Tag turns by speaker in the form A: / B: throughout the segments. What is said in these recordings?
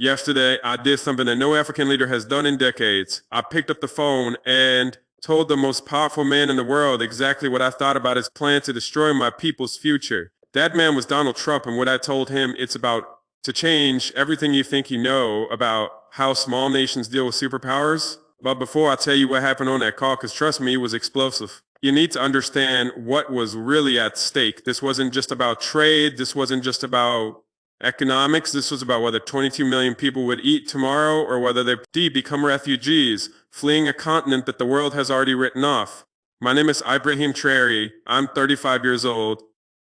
A: Yesterday, I did something that no African leader has done in decades. I picked up the phone and told the most powerful man in the world exactly what I thought about his plan to destroy my people's future. That man was Donald Trump, and what I told him, it's about to change everything you think you know about how small nations deal with superpowers. But before I tell you what happened on that call, because trust me, it was explosive. You need to understand what was really at stake. This wasn't just about trade. This wasn't just about economics. This was about whether 22 million people would eat tomorrow or whether they become refugees, fleeing a continent that the world has already written off. My name is Ibrahim Traoré. I'm 35 years old.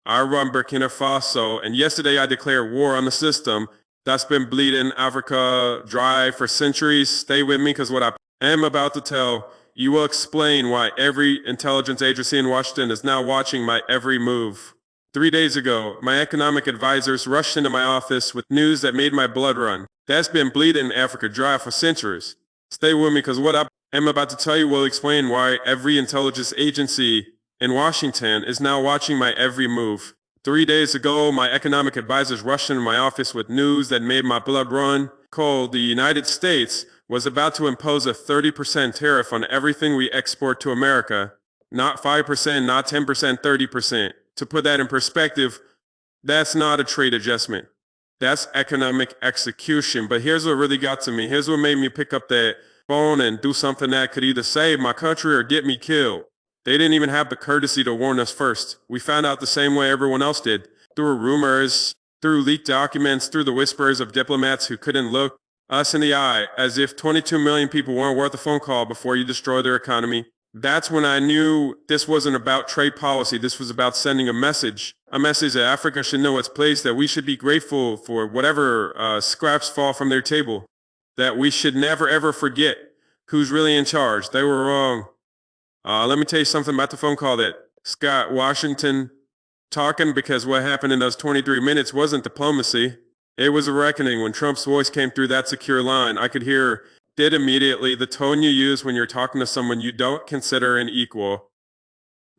A: I run Burkina Faso, and yesterday I declared war on the system that's been bleeding Africa dry for centuries. Stay with me, because what I am about to tell you will explain why every intelligence agency in Washington is now watching my every move. 3 days ago, my economic advisors rushed into my office with news that made my blood run. That's been bleeding Africa dry for centuries. Stay with me, because what I am about to tell you will explain why every intelligence agency in Washington is now watching my every move. 3 days ago, my economic advisors rushed into my office with news that made my blood run cold. The United States was about to impose a 30% tariff on everything we export to America. Not 5%, not 10%, 30%. To put that in perspective, that's not a trade adjustment. That's economic execution. But here's what really got to me. Here's what made me pick up that phone and do something that could either save my country or get me killed. They didn't even have the courtesy to warn us first. We found out the same way everyone else did, through rumors, through leaked documents, through the whispers of diplomats who couldn't look us in the eye, as if 22 million people weren't worth a phone call before you destroy their economy. That's when I knew this wasn't about trade policy. This was about sending a message that Africa should know its place, that we should be grateful for whatever scraps fall from their table, that we should never ever forget who's really in charge. They were wrong. Let me tell you something about the phone call that Scott Washington talking, because what happened in those 23 minutes wasn't diplomacy. It was a reckoning. When Trump's voice came through that secure line, I could hear it immediately, the tone you use when you're talking to someone you don't consider an equal.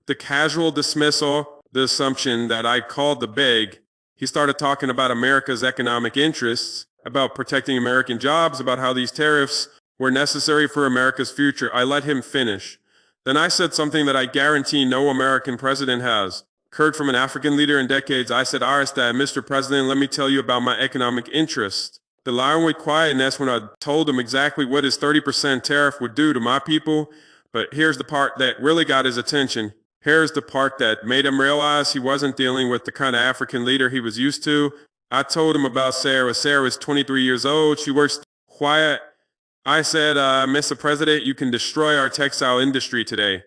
A: The casual dismissal, the assumption that I called the beg. He started talking about America's economic interests, about protecting American jobs, about how these tariffs were necessary for America's future. I let him finish. Then I said something that I guarantee no American president has heard from an African leader in decades. I said, Aristide, Mr. President, let me tell you about my economic interests. The lion went quiet, and that's when I told him exactly what his 30% tariff would do to my people. But here's the part that really got his attention. Here's the part that made him realize he wasn't dealing with the kind of African leader he was used to. I told him about Sarah. Sarah is 23 years old. She works quiet. I said, Mr. President, you can destroy our textile industry today.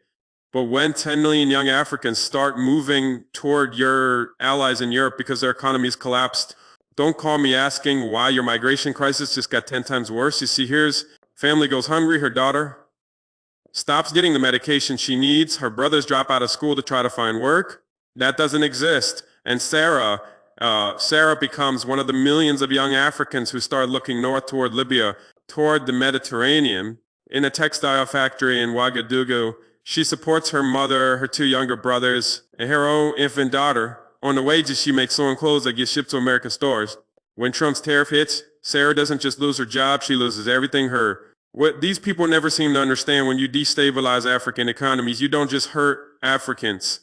A: But when 10 million young Africans start moving toward your allies in Europe because their economies collapsed, don't call me asking why your migration crisis just got 10 times worse. You see, here's family goes hungry. Her daughter stops getting the medication she needs. Her brothers drop out of school to try to find work. That doesn't exist. And Sarah becomes one of the millions of young Africans who start looking north toward Libya, toward the Mediterranean, in a textile factory in Ouagadougou. She supports her mother, her 2 younger brothers, and her own infant daughter on the wages she makes sewing clothes that get shipped to American stores. When Trump's tariff hits, Sarah doesn't just lose her job, she loses everything. What these people never seem to understand, when you destabilize African economies, you don't just hurt Africans.